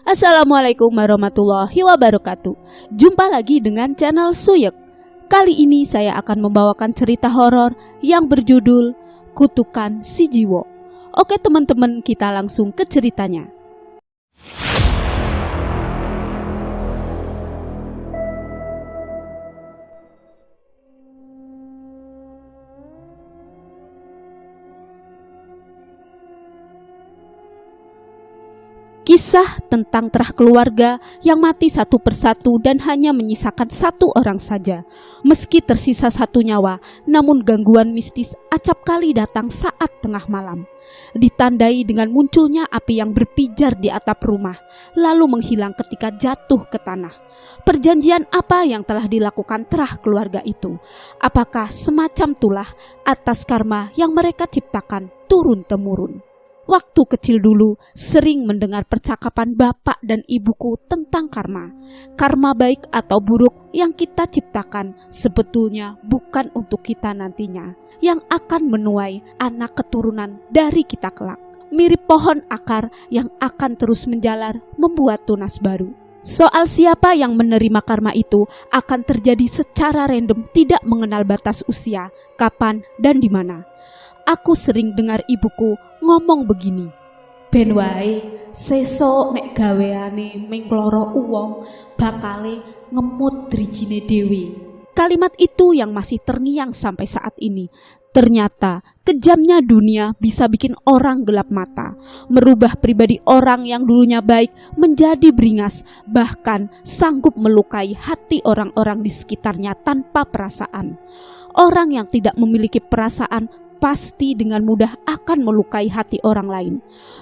Assalamualaikum warahmatullahi wabarakatuh. Jumpa lagi dengan channel Suyek. Kali ini saya akan membawakan cerita horor yang berjudul Kutukan Si Jiwo. Oke teman-teman, kita langsung ke ceritanya. Kisah tentang terah keluarga yang mati satu persatu dan hanya menyisakan satu orang saja. Meski tersisa satu nyawa, namun gangguan mistis acap kali datang saat tengah malam. Ditandai dengan munculnya api yang berpijar di atap rumah, lalu menghilang ketika jatuh ke tanah. Perjanjian apa yang telah dilakukan terah keluarga itu? Apakah semacam tulah atas karma yang mereka ciptakan turun-temurun? Waktu kecil dulu sering mendengar percakapan bapak dan ibuku tentang karma. Karma baik atau buruk yang kita ciptakan sebetulnya bukan untuk kita nantinya, yang akan menuai anak keturunan dari kita kelak. Mirip pohon akar yang akan terus menjalar membuat tunas baru. Soal siapa yang menerima karma itu akan terjadi secara random, tidak mengenal batas usia, kapan, dan di mana. Aku sering dengar ibuku ngomong begini, "Ben wae sesuk nek gaweane ming kloro uwong bakale ngemut drijine dhewe." Kalimat itu yang masih terngiang sampai saat ini. Ternyata kejamnya dunia bisa bikin orang gelap mata, merubah pribadi orang yang dulunya baik menjadi beringas, bahkan sanggup melukai hati orang-orang di sekitarnya tanpa perasaan. Orang yang tidak memiliki perasaan pasti dengan mudah akan melukai hati orang lain.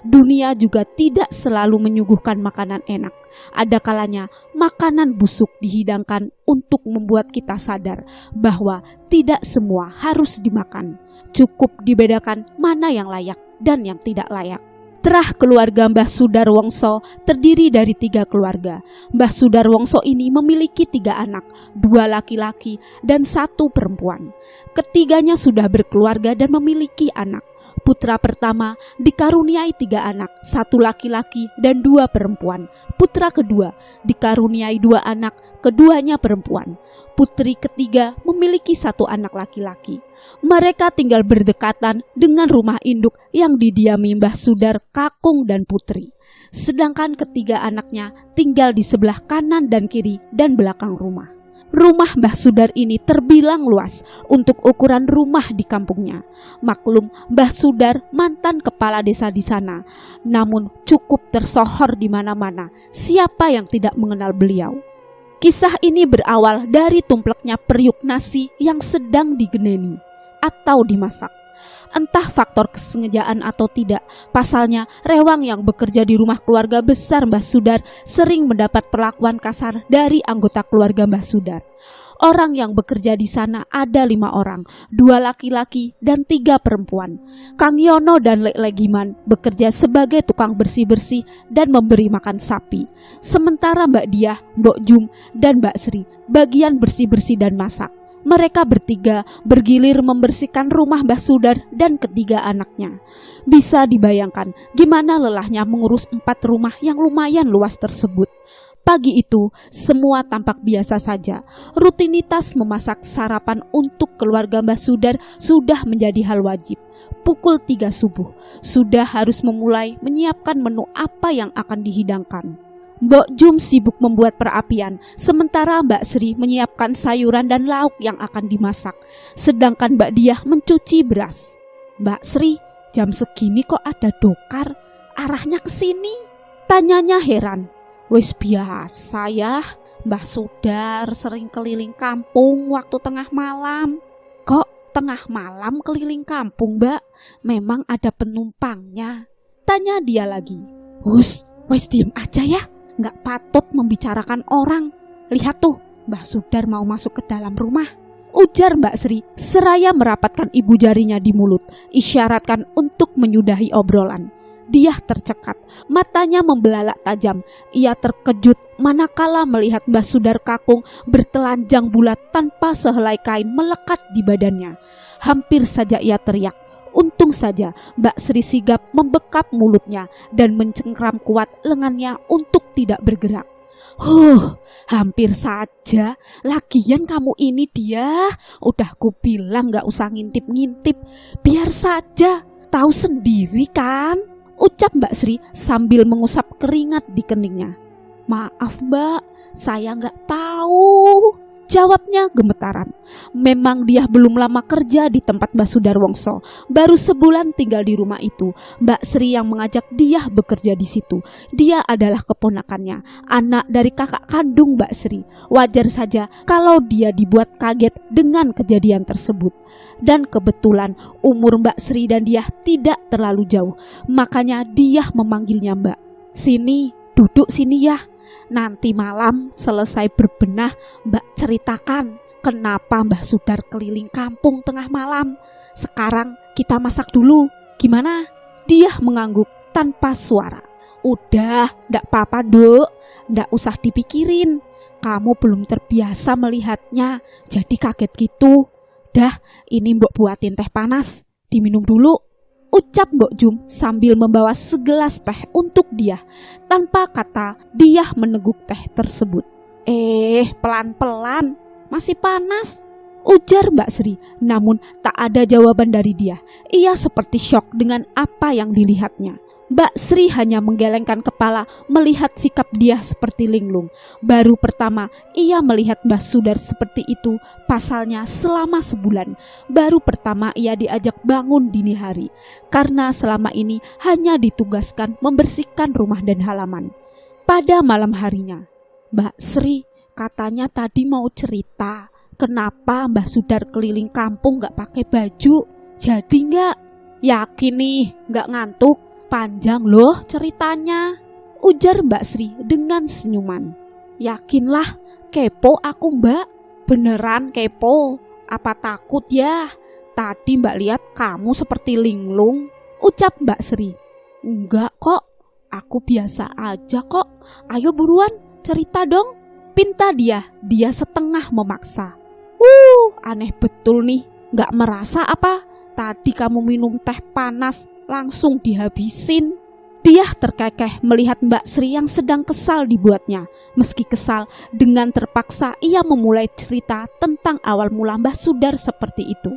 Dunia juga tidak selalu menyuguhkan makanan enak. Ada kalanya makanan busuk dihidangkan untuk membuat kita sadar bahwa tidak semua harus dimakan. Cukup dibedakan mana yang layak dan yang tidak layak. Terah keluarga Mbah Sudarwongso terdiri dari 3 keluarga. Mbah Sudarwongso ini memiliki 3 anak, 2 laki-laki dan 1 perempuan. Ketiganya sudah berkeluarga dan memiliki anak. Putra pertama dikaruniai 3 anak, 1 laki-laki dan 2 perempuan. Putra kedua dikaruniai 2 anak, keduanya perempuan. Putri ketiga memiliki 1 anak laki-laki. Mereka tinggal berdekatan dengan rumah induk yang didiami Mbah Sudar, kakung dan putri. Sedangkan ketiga anaknya tinggal di sebelah kanan dan kiri dan belakang rumah. Rumah Mbah Sudar ini terbilang luas untuk ukuran rumah di kampungnya. Maklum, Mbah Sudar mantan kepala desa di sana, namun cukup tersohor di mana-mana. Siapa yang tidak mengenal beliau? Kisah ini berawal dari tumpleknya periuk nasi yang sedang digeneni atau dimasak. Entah faktor kesengajaan atau tidak, pasalnya rewang yang bekerja di rumah keluarga besar Mbah Sudar sering mendapat perlakuan kasar dari anggota keluarga Mbah Sudar. Orang yang bekerja di sana ada 5 orang, 2 laki-laki dan 3 perempuan. Kang Yono dan Lek Legiman bekerja sebagai tukang bersih-bersih dan memberi makan sapi. Sementara Mbak Diah, Mbok Jum, dan Mbak Sri bagian bersih-bersih dan masak. Mereka bertiga bergilir membersihkan rumah Mbah Sudar dan ketiga anaknya. Bisa dibayangkan gimana lelahnya mengurus 4 rumah yang lumayan luas tersebut. Pagi itu semua tampak biasa saja. Rutinitas memasak sarapan untuk keluarga Mbah Sudar sudah menjadi hal wajib. Pukul 3 subuh sudah harus memulai menyiapkan menu apa yang akan dihidangkan. Mbok Jum sibuk membuat perapian, sementara Mbak Sri menyiapkan sayuran dan lauk yang akan dimasak. Sedangkan Mbak Diah mencuci beras. "Mbak Sri, jam segini kok ada dokar? Arahnya ke sini?" tanyanya heran. "Wis biasa ya, Mbah Sudar sering keliling kampung waktu tengah malam." "Kok tengah malam keliling kampung, Mbak? Memang ada penumpangnya?" tanya dia lagi. "Hus, wis diem aja ya. Nggak patut membicarakan orang. Lihat tuh, Mbah Sudar mau masuk ke dalam rumah," ujar Mbak Sri seraya merapatkan ibu jarinya di mulut, isyaratkan untuk menyudahi obrolan. Dia tercekat, matanya membelalak tajam. Ia terkejut manakala melihat Mbah Sudar kakung bertelanjang bulat tanpa sehelai kain melekat di badannya. Hampir saja ia teriak. Untung saja Mbak Sri sigap membekap mulutnya dan mencengkram kuat lengannya untuk tidak bergerak. Hampir saja. Lagian kamu ini dia. Udah kubilang gak usah ngintip-ngintip. Biar saja. Tahu sendiri kan? Ucap Mbak Sri sambil mengusap keringat di keningnya. Maaf Mbak, saya gak tahu. Jawabnya gemetaran. Memang dia belum lama kerja di tempat Mbah Sudarwongso. Baru sebulan tinggal di rumah itu. Mbak Sri yang mengajak dia bekerja di situ. Dia adalah keponakannya, anak dari kakak kandung Mbak Sri. Wajar saja kalau dia dibuat kaget dengan kejadian tersebut. Dan kebetulan umur Mbak Sri dan dia tidak terlalu jauh. Makanya dia memanggilnya Mbak. Sini, duduk sini ya. Nanti malam selesai berbenah Mbak ceritakan kenapa Mbah Sudar keliling kampung tengah malam. Sekarang kita masak dulu. Gimana? Dia mengangguk tanpa suara. Udah, ndak apa-apa Duk. Ndak usah dipikirin. Kamu belum terbiasa melihatnya, jadi kaget gitu. Dah, ini Mbok buatin teh panas. Diminum dulu. Ucap Mbok Jum sambil membawa segelas teh untuk dia. Tanpa kata, dia meneguk teh tersebut. Pelan-pelan, masih panas, ujar Mbak Sri. Namun tak ada jawaban dari dia. Ia seperti syok dengan apa yang dilihatnya. Mbak Sri hanya menggelengkan kepala melihat sikap dia seperti linglung. Baru pertama ia melihat Mbah Sudar seperti itu, pasalnya selama sebulan. Baru pertama ia diajak bangun dini hari, karena selama ini hanya ditugaskan membersihkan rumah dan halaman. Pada malam harinya, Mbak Sri katanya tadi mau cerita kenapa Mbah Sudar keliling kampung gak pakai baju. Jadi gak? Yakin nih gak ngantuk? Panjang loh ceritanya, ujar Mbak Sri dengan senyuman. Yakinlah, kepo aku Mbak. Beneran kepo, apa takut ya? Tadi Mbak lihat kamu seperti linglung, ucap Mbak Sri. Enggak kok, aku biasa aja kok. Ayo buruan cerita dong, pinta dia setengah memaksa. Aneh betul nih, gak merasa apa? Tadi kamu minum teh panas langsung dihabisin. Dia terkekeh melihat Mbak Sri yang sedang kesal dibuatnya. Meski kesal, dengan terpaksa ia memulai cerita tentang awal mula Mbah Sudar seperti itu.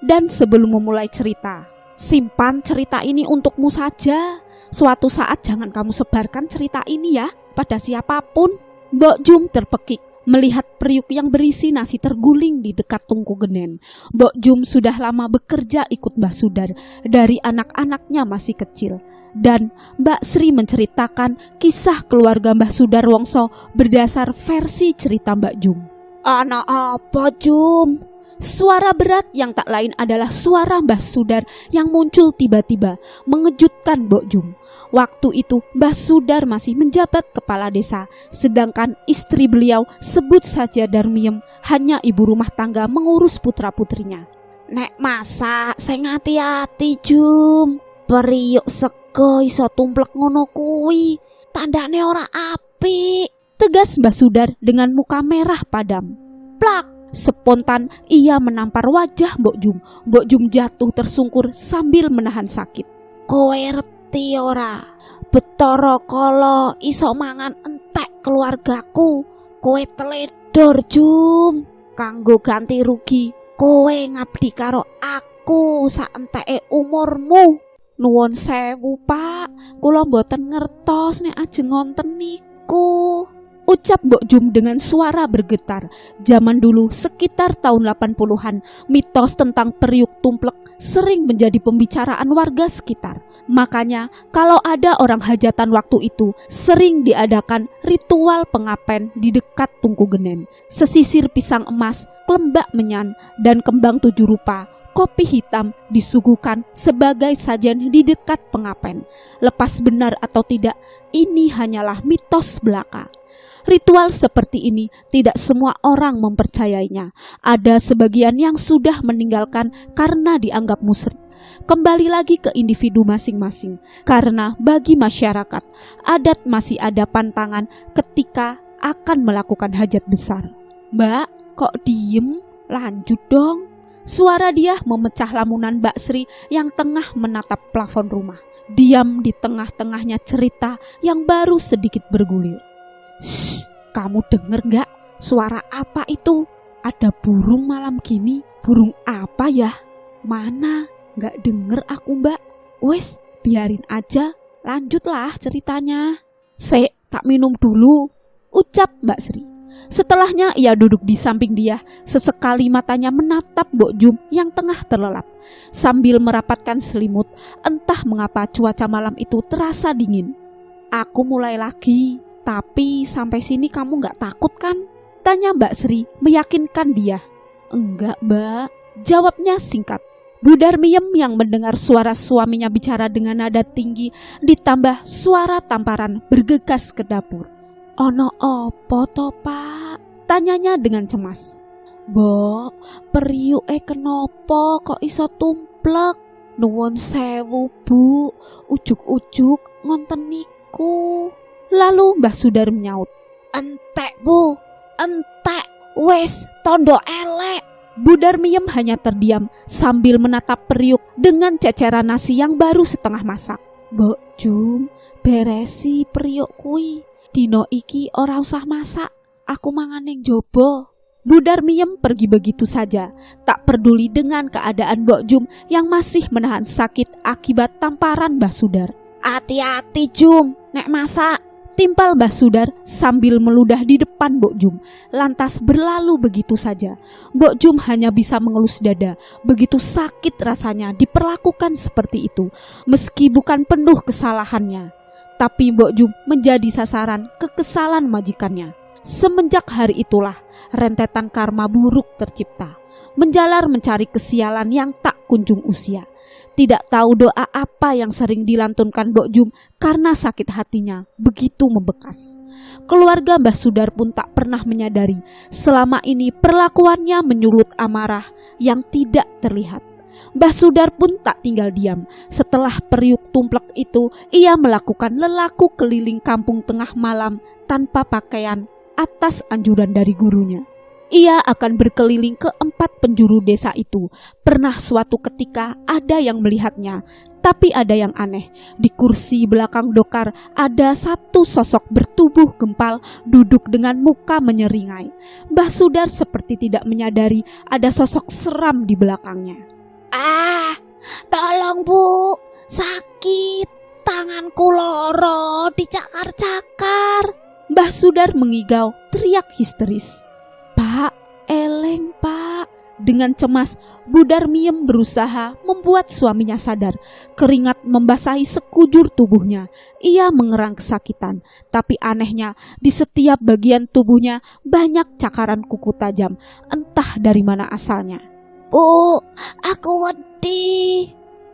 Dan sebelum memulai cerita, simpan cerita ini untukmu saja. Suatu saat jangan kamu sebarkan cerita ini ya pada siapapun. Mbok Jum terpekik melihat periuk yang berisi nasi terguling di dekat tungku genen. Mbok Jum sudah lama bekerja ikut Mbah Sudar dari anak-anaknya masih kecil. Dan Mbak Sri menceritakan kisah keluarga Mbah Sudarwongso berdasar versi cerita Mbak Jum. Anak apa Jum? Suara berat yang tak lain adalah suara Mbah Sudar yang muncul tiba-tiba mengejutkan Mbok Jum. Waktu itu Mbah Sudar masih menjabat kepala desa, sedangkan istri beliau, sebut saja Darmiem, hanya ibu rumah tangga mengurus putra-putrinya. Nek masak sing hati-hati Jum, periuk sego iso tumplek ngono kuwi, tandane ora apik, tegas Mbah Sudar dengan muka merah padam. Plak! Spontan ia menampar wajah Mbok Jum. Mbok Jum jatuh tersungkur sambil menahan sakit. Kowe reti ora? Betara kala iso mangan entek keluargaku. Kowe teledor Jum. Kanggo ganti rugi, kowe ngabdi karo aku saenteke umurmu. Nuwun sewu Pak, kula mboten ngertos nek ajeng ngonten niku, ucap Mbok Jum dengan suara bergetar. Zaman dulu sekitar tahun 80-an, mitos tentang periuk tumplek sering menjadi pembicaraan warga sekitar. Makanya kalau ada orang hajatan waktu itu, sering diadakan ritual pengapen di dekat tungku genen. Sesisir pisang emas, klembak menyan, dan kembang 7 rupa, kopi hitam disuguhkan sebagai sajian di dekat pengapen. Lepas benar atau tidak, ini hanyalah mitos belaka. Ritual seperti ini tidak semua orang mempercayainya. Ada sebagian yang sudah meninggalkan karena dianggap musyrik. Kembali lagi ke individu masing-masing. Karena bagi masyarakat, adat masih ada pantangan ketika akan melakukan hajat besar. Mbak, kok diem? Lanjut dong. Suara dia memecah lamunan Mbak Sri yang tengah menatap plafon rumah. diam di tengah-tengahnya cerita yang baru sedikit bergulir. "Shh, kamu denger gak? Suara apa itu? Ada burung malam gini. Burung apa ya? Mana? Gak denger aku, Mbak." "Wes, biarin aja. Lanjutlah ceritanya." Tak minum dulu," ucap Mbak Sri. Setelahnya ia duduk di samping dia. Sesekali matanya menatap Mbok Jum yang tengah terlelap sambil merapatkan selimut. Entah mengapa cuaca malam itu terasa dingin. "Aku mulai lagi. Tapi sampai sini kamu gak takut kan?" tanya Mbak Sri meyakinkan dia. "Enggak, Mbak," jawabnya singkat. Bu Darmiem yang mendengar suara suaminya bicara dengan nada tinggi ditambah suara tamparan bergegas ke dapur. "Ono opo to, Pak?" tanyanya dengan cemas. "Mbok, periuke kenopo kok iso tumplek? Nuwun sewu, Bu, ujuk-ujuk ngonten niku." Lalu Mbah Sudar menyaut, "Entek, Bu, entek, wes tondo elek." Bu Darmiem hanya terdiam sambil menatap periuk dengan ceceran nasi yang baru setengah masak. "Mbok Jum, beresi periuk kui. Dino iki ora usah masak, aku mangan ning jobo." Bu Darmiem pergi begitu saja, tak peduli dengan keadaan Mbok Jum yang masih menahan sakit akibat tamparan Mbah Sudar. "Hati-hati Jum, nek masak," timpal Mbah Sudar sambil meludah di depan Mbok Jum. Lantas berlalu begitu saja. Mbok Jum hanya bisa mengelus dada. Begitu sakit rasanya diperlakukan seperti itu, meski bukan penuh kesalahannya. Tapi Mbok Jum menjadi sasaran kekesalan majikannya. Semenjak hari itulah rentetan karma buruk tercipta. Menjalar mencari kesialan yang tak kunjung usia. Tidak tahu doa apa yang sering dilantunkan Mbok Jum karena sakit hatinya begitu membekas. Keluarga Mbah Sudar pun tak pernah menyadari selama ini perlakuannya menyulut amarah yang tidak terlihat. Mbah Sudar pun tak tinggal diam. Setelah periuk tumplek itu, ia melakukan lelaku keliling kampung tengah malam tanpa pakaian atas anjuran dari gurunya. Ia akan berkeliling ke 4 penjuru desa itu. Pernah suatu ketika ada yang melihatnya, tapi ada yang aneh. Di kursi belakang dokar ada satu sosok bertubuh gempal duduk dengan muka menyeringai. Mbah Sudar seperti tidak menyadari ada sosok seram di belakangnya. "Ah, tolong Bu, sakit, tanganku loro, dicakar-cakar." Mbah Sudar mengigau, teriak histeris. "Pak, eleng Pak." Dengan cemas, Bu Darmiem berusaha membuat suaminya sadar. Keringat membasahi sekujur tubuhnya. Ia mengerang kesakitan, tapi anehnya di setiap bagian tubuhnya banyak cakaran kuku tajam. Entah dari mana asalnya. "Bu, aku wedi."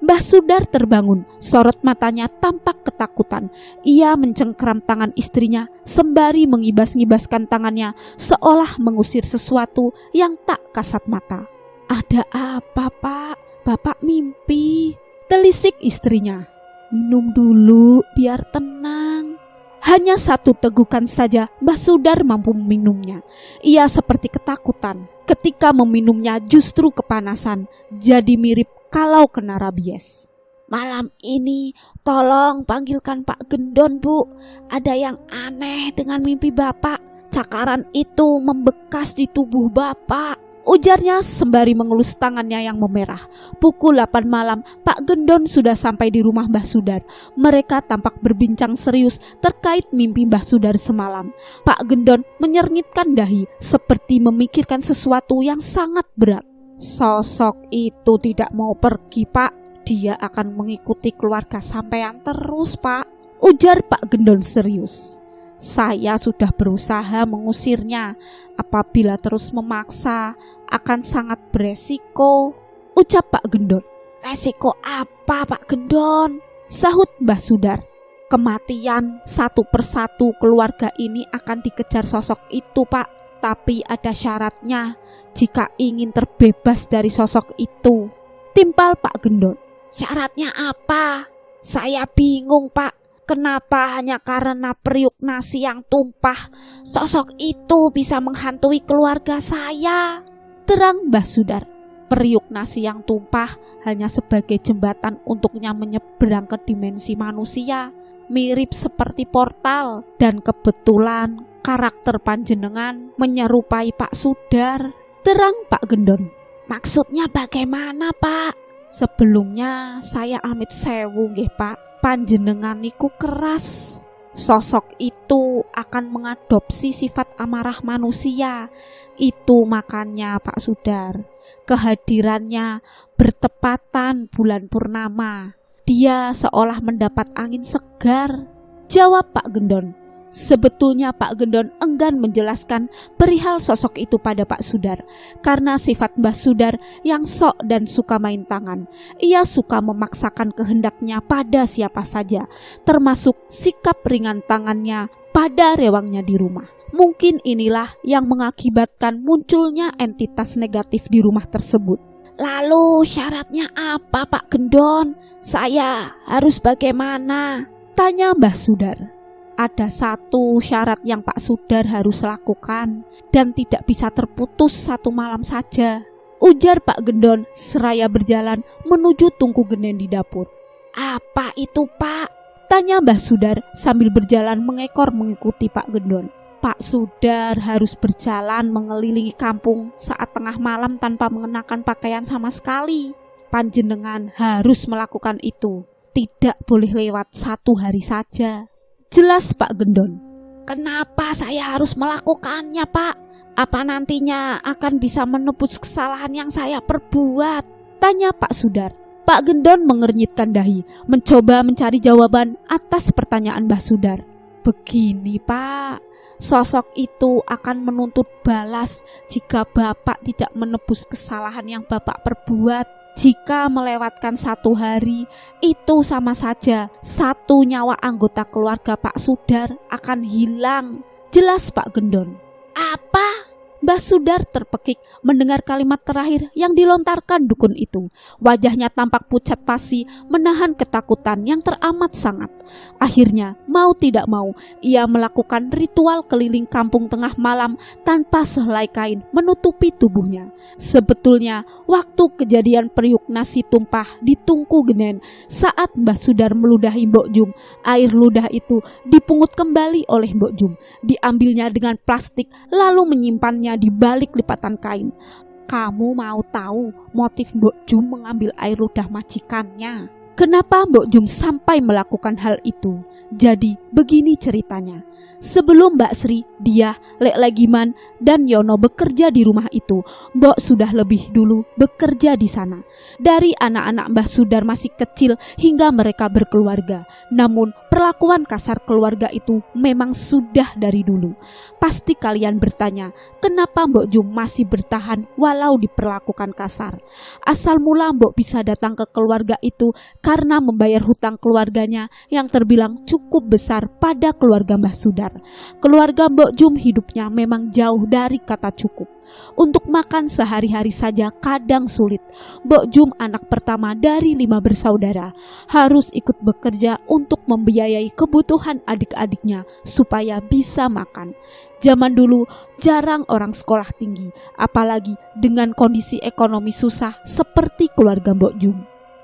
Mbah Sudar terbangun, sorot matanya tampak ketakutan. Ia mencengkram tangan istrinya sembari mengibas-ngibaskan tangannya seolah mengusir sesuatu yang tak kasat mata. "Ada apa, Pak? Bapak mimpi?" telisik istrinya. "Minum dulu biar tenang." Hanya satu tegukan saja Mbah Sudar mampu meminumnya. Ia seperti ketakutan. Ketika meminumnya justru kepanasan, jadi mirip kalau kena rabies. "Malam ini tolong panggilkan Pak Gendon, Bu. Ada yang aneh dengan mimpi Bapak. Cakaran itu membekas di tubuh Bapak," ujarnya sembari mengelus tangannya yang memerah. Pukul 8 malam, Pak Gendon sudah sampai di rumah Mbah Sudar. Mereka tampak berbincang serius terkait mimpi Mbah Sudar semalam. Pak Gendon menyernitkan dahi seperti memikirkan sesuatu yang sangat berat. "Sosok itu tidak mau pergi, Pak. Dia akan mengikuti keluarga sampean terus, Pak," ujar Pak Gendon serius. "Saya sudah berusaha mengusirnya. Apabila terus memaksa, akan sangat beresiko," ucap Pak Gendon. "Resiko apa, Pak Gendon?" sahut Mbah Sudar. "Kematian satu persatu keluarga ini akan dikejar sosok itu, Pak. Tapi ada syaratnya jika ingin terbebas dari sosok itu," timpal Pak Gendon. "Syaratnya apa? Saya bingung, Pak. Kenapa hanya karena periuk nasi yang tumpah sosok itu bisa menghantui keluarga saya?" terang Mbah Sudar. Periuk nasi yang tumpah hanya sebagai jembatan untuknya menyeberang ke dimensi manusia, mirip seperti portal. Dan kebetulan karakter panjenengan menyerupai Pak Sudar. Terang Pak Gendon. Maksudnya bagaimana, Pak? Sebelumnya saya amit sewu nggih, Pak. Panjenengan niku keras. Sosok itu akan mengadopsi sifat amarah manusia. Itu makanya Pak Sudar, kehadirannya bertepatan bulan purnama. Dia seolah mendapat angin segar. Jawab Pak Gendon. Sebetulnya Pak Gendon enggan menjelaskan perihal sosok itu pada Pak Sudar, karena sifat Mbah Sudar yang sok dan suka main tangan. Ia suka memaksakan kehendaknya pada siapa saja, termasuk sikap ringan tangannya pada rewangnya di rumah. Mungkin inilah yang mengakibatkan munculnya entitas negatif di rumah tersebut. Lalu syaratnya apa Pak Gendon? Saya harus bagaimana? Tanya Mbah Sudar. Ada satu syarat yang Pak Sudar harus lakukan dan tidak bisa terputus satu malam saja, ujar Pak Gendon seraya berjalan menuju tungku genen di dapur. Apa itu Pak? Tanya Mbah Sudar sambil berjalan mengekor mengikuti Pak Gendon. Pak Sudar harus berjalan mengelilingi kampung saat tengah malam tanpa mengenakan pakaian sama sekali. Panjenengan harus melakukan itu. Tidak boleh lewat satu hari saja. Jelas Pak Gendon. Kenapa saya harus melakukannya Pak? Apa nantinya akan bisa menebus kesalahan yang saya perbuat? Tanya Pak Sudar. Pak Gendon mengernyitkan dahi, mencoba mencari jawaban atas pertanyaan Mbah Sudar. Begini Pak, sosok itu akan menuntut balas jika Bapak tidak menebus kesalahan yang Bapak perbuat. Jika melewatkan satu hari, itu sama saja satu nyawa anggota keluarga Pak Sudar akan hilang. Jelas Pak Gendon. Apa? Mbah Sudar terpekik mendengar kalimat terakhir yang dilontarkan dukun itu. Wajahnya tampak pucat pasi, menahan ketakutan yang teramat sangat. Akhirnya, mau tidak mau, ia melakukan ritual keliling kampung tengah malam tanpa sehelai kain menutupi tubuhnya. Sebetulnya, waktu kejadian periuk nasi tumpah di tungku genen, saat Mbah Sudar meludahi Mbok Jum, air ludah itu dipungut kembali oleh Mbok Jum. Diambilnya dengan plastik lalu menyimpannya di balik lipatan kain. Kamu mau tahu motif Mbok Jum mengambil air ludah majikannya? Kenapa Mbok Jum sampai melakukan hal itu? Jadi begini ceritanya. Sebelum Mbak Sri, Diah, Lek Legiman, dan Yono bekerja di rumah itu, Mbok sudah lebih dulu bekerja di sana. Dari anak-anak Mbah Sudar masih kecil hingga mereka berkeluarga. Namun perlakuan kasar keluarga itu memang sudah dari dulu. Pasti kalian bertanya, kenapa Mbok Jum masih bertahan walau diperlakukan kasar? Asal mula Mbok bisa datang ke keluarga itu karena membayar hutang keluarganya yang terbilang cukup besar pada keluarga Mbah Sudar. Keluarga Mbok Jum hidupnya memang jauh dari kata cukup. Untuk makan sehari-hari saja kadang sulit. Mbok Jum anak pertama dari 5 bersaudara, harus ikut bekerja untuk membiayai kebutuhan adik-adiknya supaya bisa makan. Zaman dulu jarang orang sekolah tinggi, apalagi dengan kondisi ekonomi susah seperti keluarga Mbok Jum.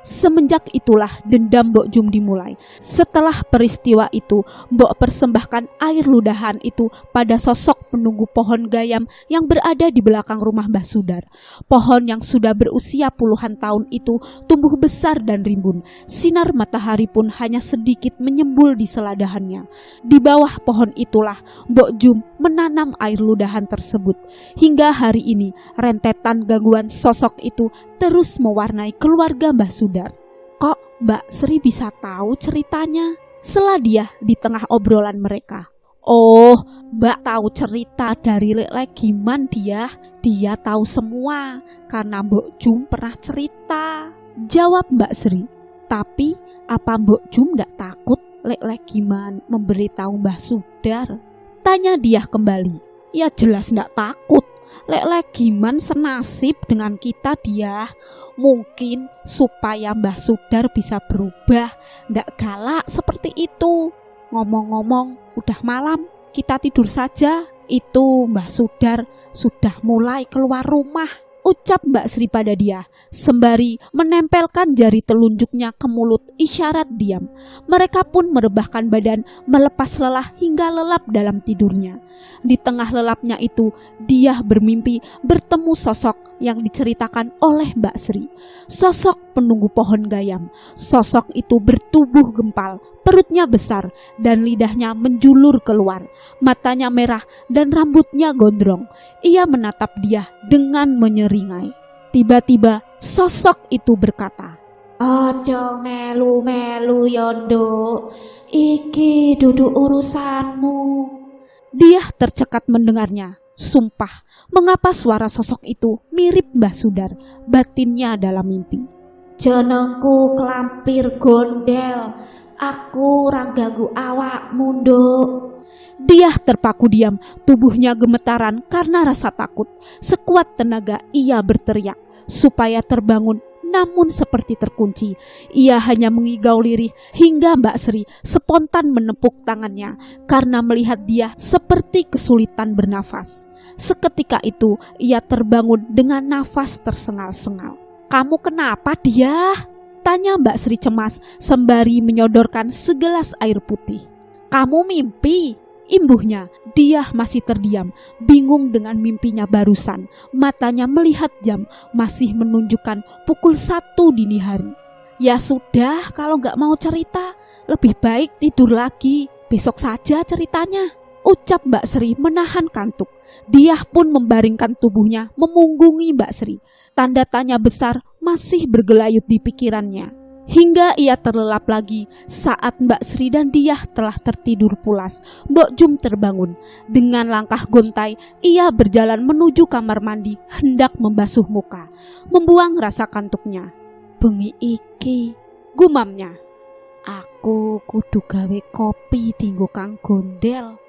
Semenjak itulah dendam Mbok Jum dimulai. Setelah peristiwa itu, Mbok persembahkan air ludahan itu pada sosok penunggu pohon gayam yang berada di belakang rumah Mbah Sudar. Pohon yang sudah berusia puluhan tahun itu tumbuh besar dan rimbun. Sinar matahari pun hanya sedikit menyembul di seladahannya. Di bawah pohon itulah Mbok Jum menanam air ludahan tersebut. Hingga hari ini, rentetan gangguan sosok itu terus mewarnai keluarga Mbah Sudar. Kok Mbak Sri bisa tahu ceritanya? Sela Diah di tengah obrolan mereka. Oh, Mbak tahu cerita dari Lek Legiman Diah. Dia tahu semua karena Mbok Jum pernah cerita. Jawab Mbak Sri. Tapi apa Mbok Jum ndak takut Lek Legiman memberitahu Mbah Sudar? Tanya Diah kembali. Ya jelas ndak takut. Lek Legiman senasib dengan kita Diah. Mungkin supaya Mbah Sudar bisa berubah, ndak galak seperti itu. Ngomong-ngomong, udah malam, kita tidur saja. Itu Mbah Sudar sudah mulai keluar rumah, ucap Mbak Sri pada dia, sembari menempelkan jari telunjuknya ke mulut isyarat diam. Mereka pun merebahkan badan, melepas lelah hingga lelap dalam tidurnya. Di tengah lelapnya itu, dia bermimpi bertemu sosok yang diceritakan oleh Mbak Sri. Sosok penunggu pohon gayam. Sosok itu bertubuh gempal, perutnya besar dan lidahnya menjulur keluar. Matanya merah dan rambutnya gondrong. Ia menatap dia dengan menyeringai. Tiba-tiba sosok itu berkata, "Ojo melu-melu yondo, iki duduk urusanmu." Dia tercekat mendengarnya. Sumpah, mengapa suara sosok itu mirip Mbah Sudar, batinnya dalam mimpi. "Jenengku Klampir Gondel, aku ranggagu awakmu, Nduk." Dia terpaku diam, tubuhnya gemetaran karena rasa takut. Sekuat tenaga ia berteriak supaya terbangun, namun seperti terkunci. Ia hanya mengigau lirih hingga Mbak Sri spontan menepuk tangannya karena melihat dia seperti kesulitan bernafas. Seketika itu ia terbangun dengan nafas tersengal-sengal. "Kamu kenapa, dia?" tanya Mbak Sri cemas sembari menyodorkan segelas air putih. "Kamu mimpi?" imbuhnya. Dia masih terdiam, bingung dengan mimpinya barusan. Matanya melihat jam, masih menunjukkan pukul 1 dini hari. "Ya sudah, kalau gak mau cerita, lebih baik tidur lagi. Besok saja ceritanya," ucap Mbak Sri menahan kantuk. Dia pun membaringkan tubuhnya memunggungi Mbak Sri. Tanda tanya besar masih bergelayut di pikirannya. Hingga ia terlelap lagi saat Mbak Sri dan dia telah tertidur pulas. Mbok Jum terbangun. Dengan langkah gontai, ia berjalan menuju kamar mandi hendak membasuh muka, membuang rasa kantuknya. "Bengi iki," gumamnya, "aku kudu gawe kopi dinggo Kang Gondel."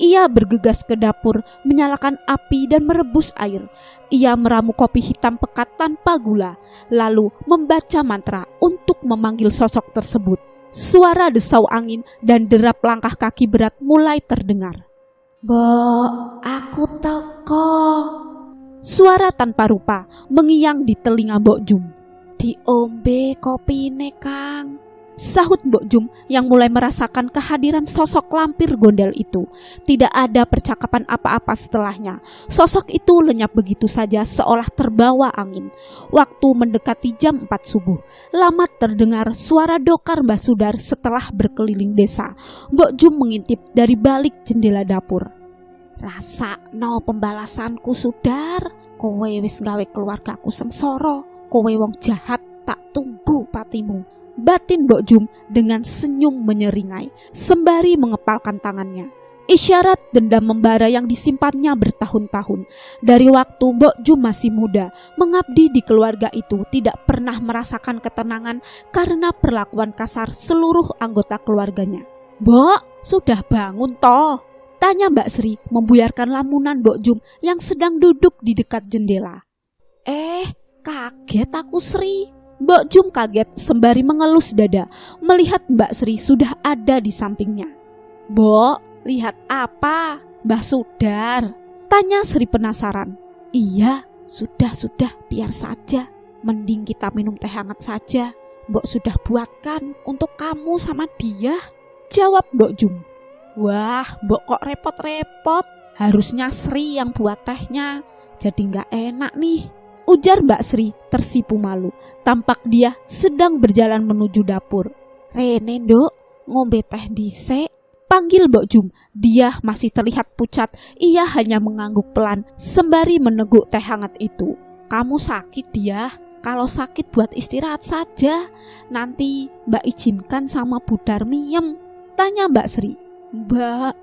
Ia bergegas ke dapur, menyalakan api dan merebus air. Ia meramu kopi hitam pekat tanpa gula, lalu membaca mantra untuk memanggil sosok tersebut. Suara desau angin dan derap langkah kaki berat mulai terdengar. "Mbok, aku teko." Suara tanpa rupa mengiang di telinga Mbok Jum. "Diombe kopine, Kang," sahut Mbok Jum yang mulai merasakan kehadiran sosok lampir gondel itu. Tidak ada percakapan apa-apa setelahnya. Sosok itu lenyap begitu saja seolah terbawa angin. Waktu mendekati jam 4 subuh, lama terdengar suara dokar Mbah Sudar setelah berkeliling desa. Mbok Jum mengintip dari balik jendela dapur. "Rasakno pembalasanku, Sudar. Kowe wis gawe keluargaku sengsara. Kowe wong jahat, tak tunggu patimu," batin Mbok Jum dengan senyum menyeringai sembari mengepalkan tangannya. Isyarat dendam membara yang disimpannya bertahun-tahun. Dari waktu Mbok Jum masih muda, mengabdi di keluarga itu tidak pernah merasakan ketenangan karena perlakuan kasar seluruh anggota keluarganya. "Mbok, sudah bangun toh?" tanya Mbak Sri membuyarkan lamunan Mbok Jum yang sedang duduk di dekat jendela. Kaget aku, Sri." Mbok Jum kaget sembari mengelus dada melihat Mbak Sri sudah ada di sampingnya. "Mbok, lihat apa? Mbah Sudar?" tanya Sri penasaran. "Iya, sudah, biar saja. Mending kita minum teh hangat saja. Mbok sudah buatkan untuk kamu sama dia," jawab Mbok Jum. "Wah, Mbok kok repot-repot. Harusnya Sri yang buat tehnya. Jadi gak enak nih," ujar Mbak Sri tersipu malu. Tampak dia sedang berjalan menuju dapur. "Rene, Nduk, ngombe teh dhisik," panggil Mbok Jum. Dia masih terlihat pucat. Ia hanya mengangguk pelan sembari meneguk teh hangat itu. "Kamu sakit, dia? Kalau sakit buat istirahat saja. Nanti Mbak izinkan sama Bu Darmiem," tanya Mbak Sri. "Mbak,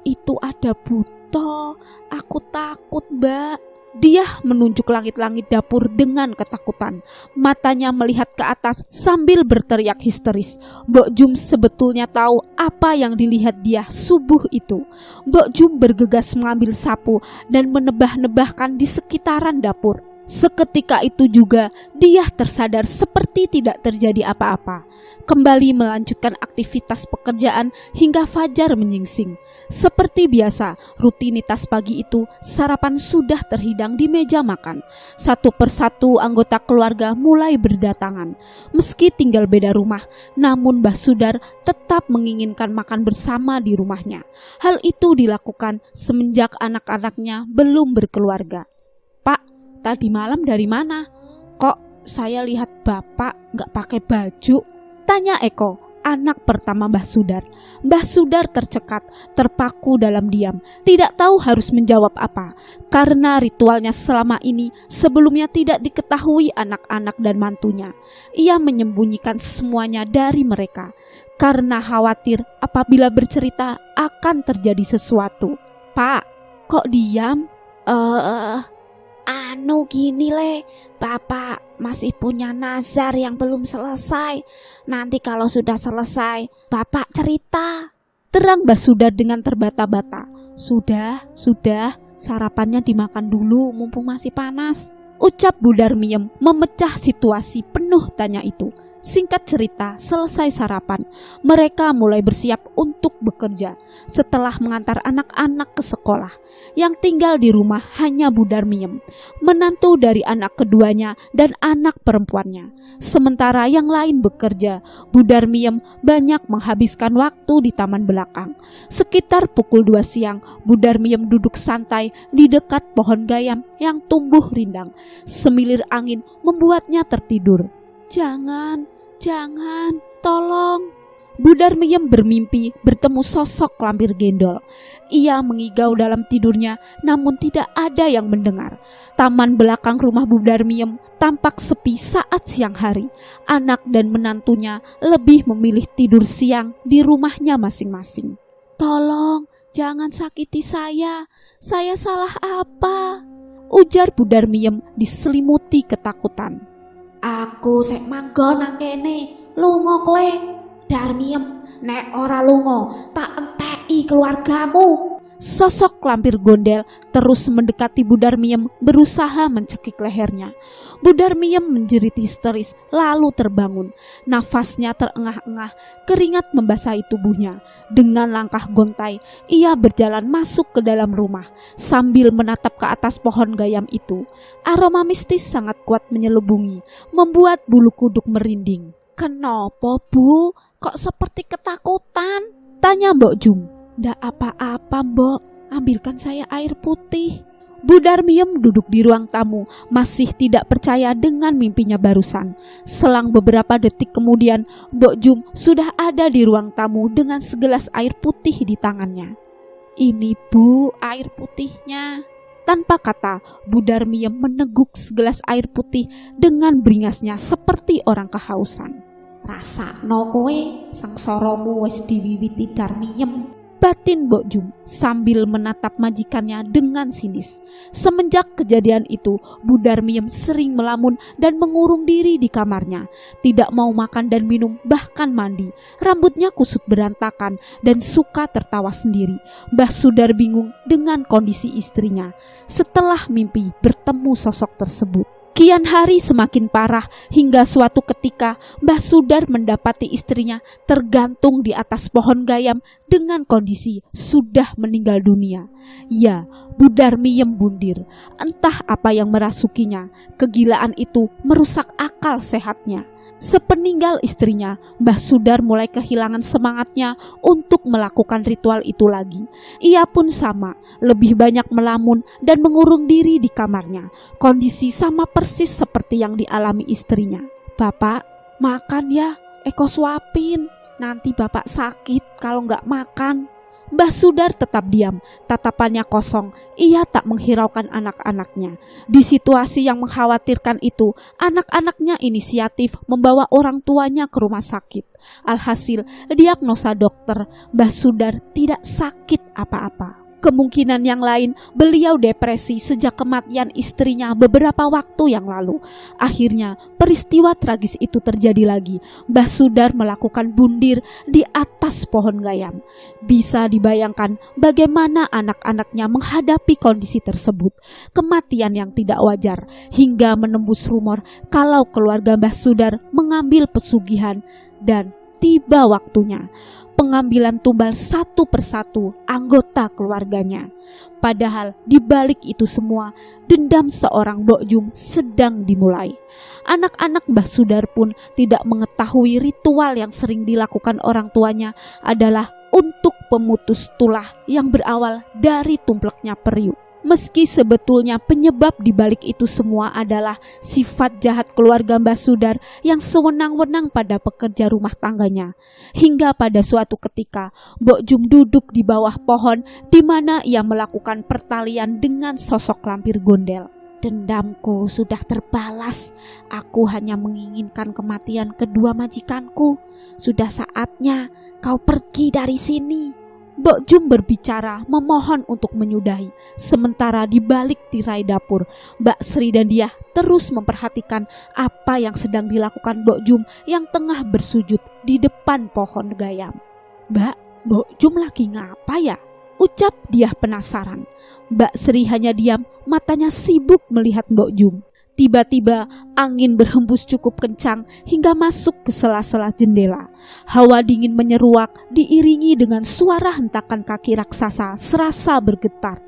itu ada buto. Aku takut, Mbak." Dia menunjuk langit-langit dapur dengan ketakutan. Matanya melihat ke atas sambil berteriak histeris. Mbok Jum sebetulnya tahu apa yang dilihat dia subuh itu. Mbok Jum bergegas mengambil sapu dan menebah-nebahkan di sekitaran dapur. Seketika itu juga dia tersadar seperti tidak terjadi apa-apa. Kembali melanjutkan aktivitas pekerjaan hingga fajar menyingsing. Seperti biasa, rutinitas pagi itu sarapan sudah terhidang di meja makan. Satu persatu anggota keluarga mulai berdatangan. Meski tinggal beda rumah, namun Mbah Sudar tetap menginginkan makan bersama di rumahnya. Hal itu dilakukan semenjak anak-anaknya belum berkeluarga. "Pak, tadi malam dari mana? Kok saya lihat Bapak gak pakai baju?" tanya Eko, anak pertama Mbah Sudar. Mbah Sudar tercekat, terpaku dalam diam, tidak tahu harus menjawab apa. Karena ritualnya selama ini sebelumnya tidak diketahui anak-anak dan mantunya. Ia menyembunyikan semuanya dari mereka, karena khawatir apabila bercerita akan terjadi sesuatu. "Pak, kok diam?" Gini le, Bapak masih punya nazar yang belum selesai. Nanti kalau sudah selesai, Bapak cerita," terang Mbah Sudar dengan terbata-bata. Sudah, sarapannya dimakan dulu mumpung masih panas," ucap Bu Darmiem memecah situasi penuh tanya itu. Singkat cerita, selesai sarapan, mereka mulai bersiap untuk bekerja. Setelah mengantar anak-anak ke sekolah, yang tinggal di rumah hanya Bu Darmiem, menantu dari anak keduanya dan anak perempuannya. Sementara yang lain bekerja, Bu Darmiem banyak menghabiskan waktu di taman belakang. Sekitar pukul 2 siang, Bu Darmiem duduk santai di dekat pohon gayam yang tumbuh rindang. Semilir angin membuatnya tertidur. Jangan, tolong." Bu Darmiem bermimpi bertemu sosok lampir gendol. Ia mengigau dalam tidurnya, namun tidak ada yang mendengar. Taman belakang rumah Bu Darmiem tampak sepi saat siang hari. Anak dan menantunya lebih memilih tidur siang di rumahnya masing-masing. "Tolong, jangan sakiti saya salah apa?" ujar Bu Darmiem diselimuti ketakutan. "Aku sek manggon nang kene, lunga kowe." "Darmiem, nek ora lunga tak enteki keluargamu." Sosok lampir gondel terus mendekati Bu Darmiem, berusaha mencekik lehernya. Bu Darmiem menjerit histeris lalu terbangun. Nafasnya terengah-engah, keringat membasahi tubuhnya. Dengan langkah gontai, ia berjalan masuk ke dalam rumah sambil menatap ke atas pohon gayam itu. Aroma mistis sangat kuat menyelubungi, membuat bulu kuduk merinding. "Kenapa, Bu? Kok seperti ketakutan?" tanya Mbok Jum. "Ndak apa-apa, Mbok. Ambilkan saya air putih." Bu Darmiem duduk di ruang tamu, masih tidak percaya dengan mimpinya barusan. Selang beberapa detik kemudian, Mbok Jum sudah ada di ruang tamu dengan segelas air putih di tangannya. "Ini, Bu, air putihnya." Tanpa kata, Bu Darmiem meneguk segelas air putih dengan beringasnya seperti orang kehausan. "Rasakno kowe, sengsaramu wis diwiwiti Darmiem," batin Mbok Jum sambil menatap majikannya dengan sinis. Semenjak kejadian itu, Bu Darmiem sering melamun dan mengurung diri di kamarnya. Tidak mau makan dan minum, bahkan mandi. Rambutnya kusut berantakan dan suka tertawa sendiri. Mbah Sudar bingung dengan kondisi istrinya setelah mimpi bertemu sosok tersebut. Kian hari semakin parah hingga suatu ketika Mbah Sudar mendapati istrinya tergantung di atas pohon gayam dengan kondisi sudah meninggal dunia. Ya, Bu Darmiem bundir. Entah apa yang merasukinya. Kegilaan itu merusak akal sehatnya. Sepeninggal istrinya, Mbah Sudar mulai kehilangan semangatnya untuk melakukan ritual itu lagi. Ia pun sama, lebih banyak melamun dan mengurung diri di kamarnya. Kondisi sama persis seperti yang dialami istrinya. "Bapak, makan ya, Eko suapin. Nanti Bapak sakit kalau nggak makan." Mbah Sudar tetap diam, tatapannya kosong. Ia tak menghiraukan anak-anaknya. Di situasi yang mengkhawatirkan itu, anak-anaknya inisiatif membawa orang tuanya ke rumah sakit. Alhasil, diagnosa dokter, Mbah Sudar tidak sakit apa-apa. Kemungkinan yang lain, beliau depresi sejak kematian istrinya beberapa waktu yang lalu. Akhirnya peristiwa tragis itu terjadi lagi. Mbah Sudar melakukan bundir di atas pohon gayam. Bisa dibayangkan bagaimana anak-anaknya menghadapi kondisi tersebut. Kematian yang tidak wajar hingga menembus rumor kalau keluarga Mbah Sudar mengambil pesugihan, dan tiba waktunya pengambilan tumbal satu persatu anggota keluarganya. Padahal di balik itu semua, dendam seorang Mbok Jum sedang dimulai. Anak-anak Mbah Sudar pun tidak mengetahui ritual yang sering dilakukan orang tuanya adalah untuk pemutus tulah yang berawal dari tumpleknya periuk. Meski sebetulnya penyebab dibalik itu semua adalah sifat jahat keluarga Mbah Sudar yang sewenang-wenang pada pekerja rumah tangganya. Hingga pada suatu ketika, Mbok Jum duduk di bawah pohon di mana ia melakukan pertalian dengan sosok lampir gondel. Dendamku sudah terbalas. Aku hanya menginginkan kematian kedua majikanku. Sudah saatnya kau pergi dari sini. Mbok Jum berbicara memohon untuk menyudahi. Sementara di balik tirai dapur, Mbak Sri dan dia terus memperhatikan apa yang sedang dilakukan Mbok Jum yang tengah bersujud di depan pohon gayam. Mbok Jum lagi ngapa ya? Ucap dia penasaran. Mbak Sri hanya diam, matanya sibuk melihat Mbok Jum. Tiba-tiba angin berhembus cukup kencang hingga masuk ke sela-sela jendela. Hawa dingin menyeruak diiringi dengan suara hentakan kaki raksasa serasa bergetar.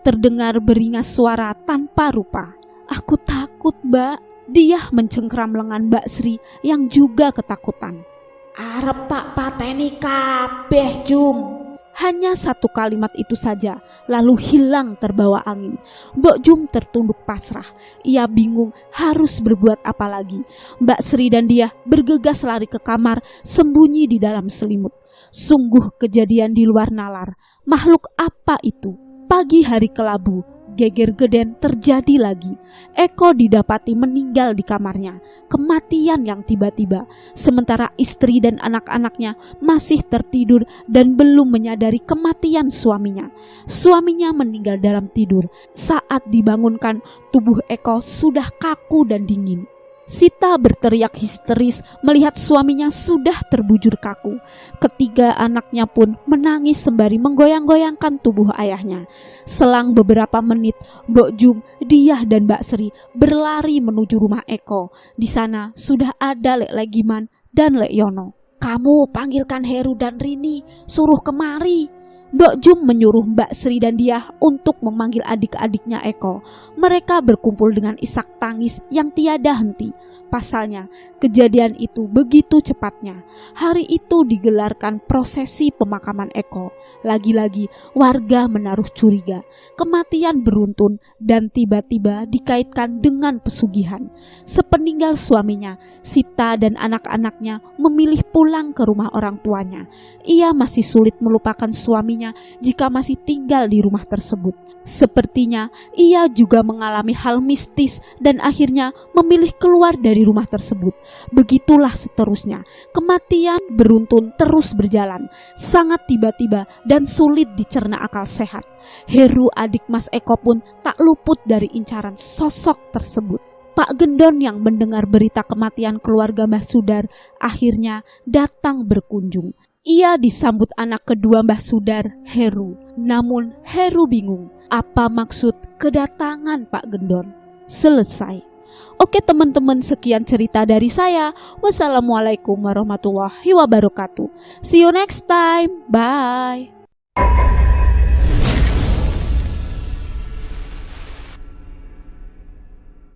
Terdengar beringas suara tanpa rupa. Aku takut, Mbak. Dia mencengkram lengan Mbak Sri yang juga ketakutan. Arep tak pateni kabeh, Jum. Hanya satu kalimat itu saja, lalu hilang terbawa angin. Mbok Jum tertunduk pasrah. Ia bingung harus berbuat apa lagi. Mbak Sri dan dia bergegas lari ke kamar, sembunyi di dalam selimut. Sungguh kejadian di luar nalar. Makhluk apa itu? Pagi hari kelabu, geger geden terjadi lagi. Eko didapati meninggal di kamarnya, kematian yang tiba-tiba. Sementara istri dan anak-anaknya masih tertidur dan belum menyadari kematian suaminya. Suaminya meninggal dalam tidur. Saat dibangunkan, tubuh Eko sudah kaku dan dingin. Sita berteriak histeris melihat suaminya sudah terbujur kaku. Ketiga anaknya pun menangis sembari menggoyang-goyangkan tubuh ayahnya. Selang beberapa menit, Mbok Jum, Diah dan Mbak Sri berlari menuju rumah Eko. Di sana sudah ada Lek Legiman dan Lek Yono. Kamu panggilkan Heru dan Rini, suruh kemari. Mbok Jum menyuruh Mbak Sri dan dia untuk memanggil adik-adiknya Eko. Mereka berkumpul dengan isak tangis yang tiada henti. Pasalnya, kejadian itu begitu cepatnya. Hari itu digelarkan prosesi pemakaman Eko. Lagi-lagi warga menaruh curiga. Kematian beruntun dan tiba-tiba dikaitkan dengan pesugihan. Sepeninggal suaminya, Sita dan anak-anaknya memilih pulang ke rumah orang tuanya. Ia masih sulit melupakan suaminya jika masih tinggal di rumah tersebut. Sepertinya ia juga mengalami hal mistis dan akhirnya memilih keluar dari rumah tersebut. Begitulah seterusnya. Kematian beruntun terus berjalan, sangat tiba-tiba dan sulit dicerna akal sehat. Heru, adik Mas Eko, pun tak luput dari incaran sosok tersebut. Pak Gendon yang mendengar berita kematian keluarga Mbah Sudar akhirnya datang berkunjung. Ia disambut anak kedua Mbah Sudar, Heru. Namun Heru bingung apa maksud kedatangan Pak Gendon. Selesai. Oke teman-teman, sekian cerita dari saya. Wassalamualaikum warahmatullahi wabarakatuh. See you next time. Bye.